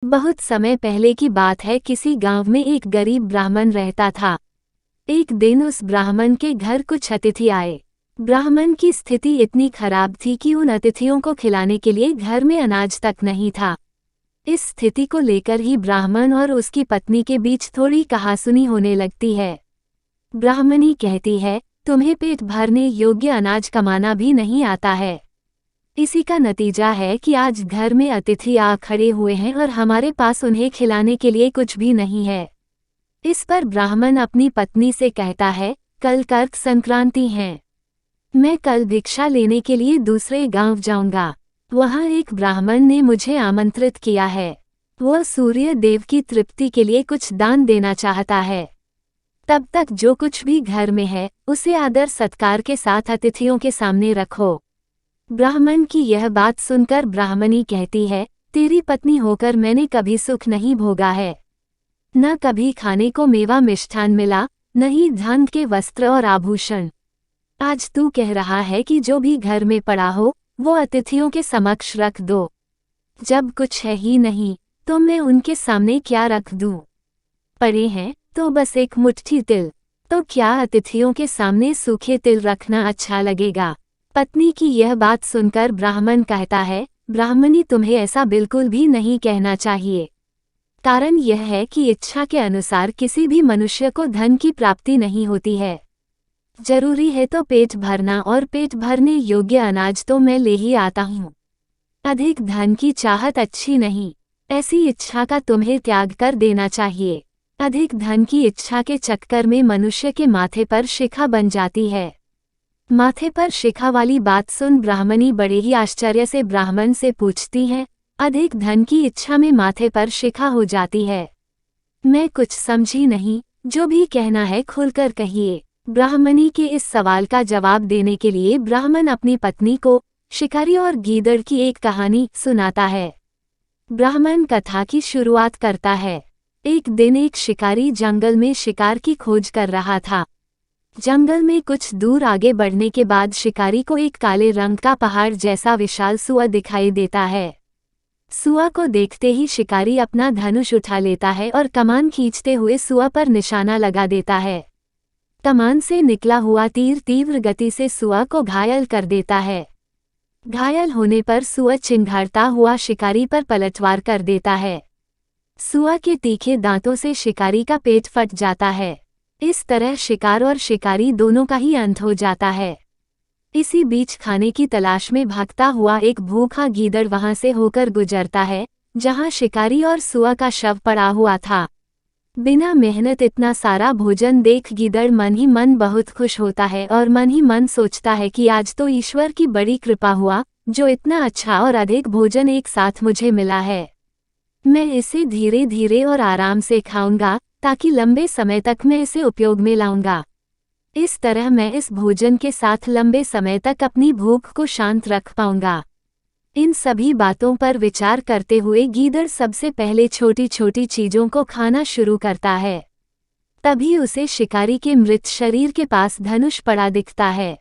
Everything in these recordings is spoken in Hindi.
बहुत समय पहले की बात है। किसी गांव में एक गरीब ब्राह्मण रहता था। एक दिन उस ब्राह्मण के घर कुछ अतिथि आए। ब्राह्मण की स्थिति इतनी खराब थी कि उन अतिथियों को खिलाने के लिए घर में अनाज तक नहीं था। इस स्थिति को लेकर ही ब्राह्मण और उसकी पत्नी के बीच थोड़ी कहासुनी होने लगती है। ब्राह्मणी कहती है, तुम्हें पेट भरने योग्य अनाज कमाना भी नहीं आता है। इसी का नतीजा है कि आज घर में अतिथि आ खड़े हुए हैं और हमारे पास उन्हें खिलाने के लिए कुछ भी नहीं है। इस पर ब्राह्मण अपनी पत्नी से कहता है, कल कर्क संक्रांति है, मैं कल भिक्षा लेने के लिए दूसरे गांव जाऊंगा। वहां एक ब्राह्मण ने मुझे आमंत्रित किया है। वह सूर्य देव की तृप्ति के लिए कुछ दान देना चाहता है। तब तक जो कुछ भी घर में है उसे आदर सत्कार के साथ अतिथियों के सामने रखो। ब्राह्मण की यह बात सुनकर ब्राह्मणी कहती है, तेरी पत्नी होकर मैंने कभी सुख नहीं भोगा है। न कभी खाने को मेवा मिष्ठान मिला, न ही धन के वस्त्र और आभूषण। आज तू कह रहा है कि जो भी घर में पड़ा हो वो अतिथियों के समक्ष रख दो। जब कुछ है ही नहीं तो मैं उनके सामने क्या रख दूं? पड़े हैं तो बस एक मुट्ठी तिल, तो क्या अतिथियों के सामने सूखे तिल रखना अच्छा लगेगा? पत्नी की यह बात सुनकर ब्राह्मण कहता है, ब्राह्मणी तुम्हें ऐसा बिल्कुल भी नहीं कहना चाहिए। कारण यह है कि इच्छा के अनुसार किसी भी मनुष्य को धन की प्राप्ति नहीं होती है। जरूरी है तो पेट भरना, और पेट भरने योग्य अनाज तो मैं ले ही आता हूँ। अधिक धन की चाहत अच्छी नहीं, ऐसी इच्छा का तुम्हें त्याग कर देना चाहिए। अधिक धन की इच्छा के चक्कर में मनुष्य के माथे पर शिखा बन जाती है। माथे पर शिखा वाली बात सुन ब्राह्मणी बड़े ही आश्चर्य से ब्राह्मण से पूछती है, अधिक धन की इच्छा में माथे पर शिखा हो जाती है? मैं कुछ समझी नहीं, जो भी कहना है खुलकर कहिए। ब्राह्मणी के इस सवाल का जवाब देने के लिए ब्राह्मण अपनी पत्नी को शिकारी और गीदड़ की एक कहानी सुनाता है। ब्राह्मण कथा की शुरुआत करता है। एक दिन एक शिकारी जंगल में शिकार की खोज कर रहा था। जंगल में कुछ दूर आगे बढ़ने के बाद शिकारी को एक काले रंग का पहाड़ जैसा विशाल सुअर दिखाई देता है। सुअर को देखते ही शिकारी अपना धनुष उठा लेता है और कमान खींचते हुए सुअर पर निशाना लगा देता है। कमान से निकला हुआ तीर तीव्र गति से सुअर को घायल कर देता है। घायल होने पर सुअर चिंघाड़ता हुआ शिकारी पर पलटवार कर देता है। सुअर के तीखे दांतों से शिकारी का पेट फट जाता है। इस तरह शिकार और शिकारी दोनों का ही अंत हो जाता है। इसी बीच खाने की तलाश में भागता हुआ एक भूखा गीदड़ वहां से होकर गुजरता है, जहां शिकारी और सुअर का शव पड़ा हुआ था। बिना मेहनत इतना सारा भोजन देख गीदड़ मन ही मन बहुत खुश होता है और मन ही मन सोचता है कि आज तो ईश्वर की बड़ी कृपा हुआ, जो इतना अच्छा और अधिक भोजन एक साथ मुझे मिला है। मैं इसे धीरे धीरे और आराम से खाऊंगा, ताकि लंबे समय तक मैं इसे उपयोग में लाऊंगा। इस तरह मैं इस भोजन के साथ लंबे समय तक अपनी भूख को शांत रख पाऊंगा। इन सभी बातों पर विचार करते हुए गीदड़ सबसे पहले छोटी छोटी चीजों को खाना शुरू करता है। तभी उसे शिकारी के मृत शरीर के पास धनुष पड़ा दिखता है।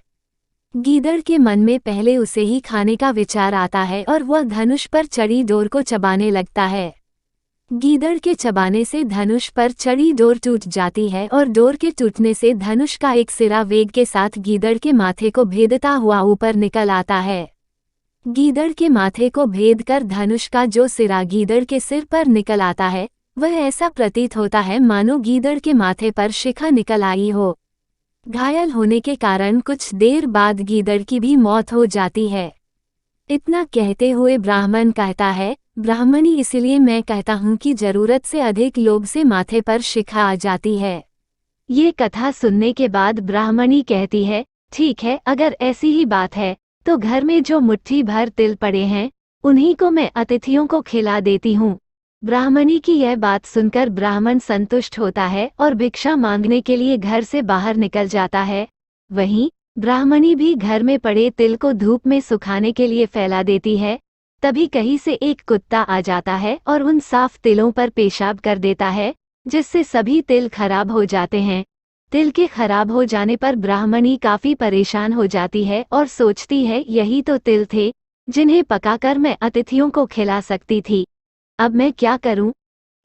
गीदड़ के मन में पहले उसे ही खाने का विचार आता है और वह धनुष पर चढ़ी डोर को चबाने लगता है। गीदड़ के चबाने से धनुष पर चढ़ी डोर टूट जाती है और डोर के टूटने से धनुष का एक सिरा वेग के साथ गीदड़ के माथे को भेदता हुआ ऊपर निकल आता है। गीदड़ के माथे को भेद कर धनुष का जो सिरा गीदड़ के सिर पर निकल आता है, वह ऐसा प्रतीत होता है मानो गीदड़ के माथे पर शिखा निकल आई हो। घायल होने के कारण कुछ देर बाद गीदड़ की भी मौत हो जाती है। इतना कहते हुए ब्राह्मण कहता है, ब्राह्मणी इसलिए मैं कहता हूँ कि जरूरत से अधिक लोभ से माथे पर शिखा आ जाती है। ये कथा सुनने के बाद ब्राह्मणी कहती है, ठीक है, अगर ऐसी ही बात है तो घर में जो मुट्ठी भर तिल पड़े हैं उन्हीं को मैं अतिथियों को खिला देती हूँ। ब्राह्मणी की यह बात सुनकर ब्राह्मण संतुष्ट होता है और भिक्षा मांगने के लिए घर से बाहर निकल जाता है। वहीं ब्राह्मणी भी घर में पड़े तिल को धूप में सुखाने के लिए फैला देती है। तभी कहीं से एक कुत्ता आ जाता है और उन साफ तिलों पर पेशाब कर देता है, जिससे सभी तिल खराब हो जाते हैं। तिल के खराब हो जाने पर ब्राह्मणी काफी परेशान हो जाती है और सोचती है, यही तो तिल थे जिन्हें पकाकर मैं अतिथियों को खिला सकती थी। अब मैं क्या करूं?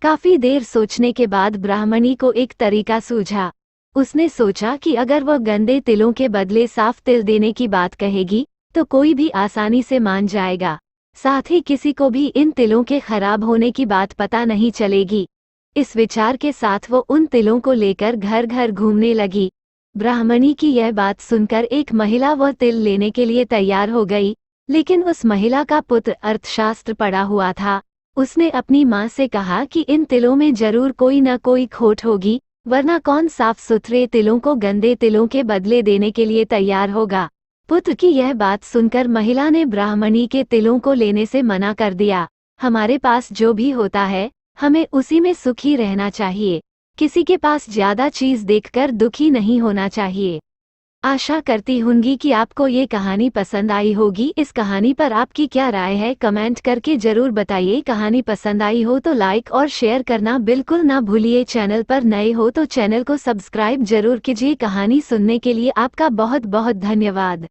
काफी देर सोचने के बाद ब्राह्मणी को एक तरीका सूझा। उसने सोचा कि अगर वह गंदे तिलों के बदले साफ तिल देने की बात कहेगी तो कोई भी आसानी से मान जाएगा। साथ ही किसी को भी इन तिलों के खराब होने की बात पता नहीं चलेगी। इस विचार के साथ वो उन तिलों को लेकर घर घर घूमने लगी। ब्राह्मणी की यह बात सुनकर एक महिला वह तिल लेने के लिए तैयार हो गई, लेकिन उस महिला का पुत्र अर्थशास्त्र पढ़ा हुआ था। उसने अपनी माँ से कहा कि इन तिलों में जरूर कोई न कोई खोट होगी, वरना कौन साफ सुथरे तिलों को गंदे तिलों के बदले देने के लिए तैयार होगा। पुत्र की यह बात सुनकर महिला ने ब्राह्मणी के तिलों को लेने से मना कर दिया। हमारे पास जो भी होता है हमें उसी में सुखी रहना चाहिए। किसी के पास ज्यादा चीज देखकर दुखी नहीं होना चाहिए। आशा करती हूंगी कि आपको ये कहानी पसंद आई होगी। इस कहानी पर आपकी क्या राय है कमेंट करके जरूर बताइए। कहानी पसंद आई हो तो लाइक और शेयर करना बिल्कुल ना भूलिए। चैनल पर नए हो तो चैनल को सब्सक्राइब जरूर कीजिए। कहानी सुनने के लिए आपका बहुत बहुत धन्यवाद।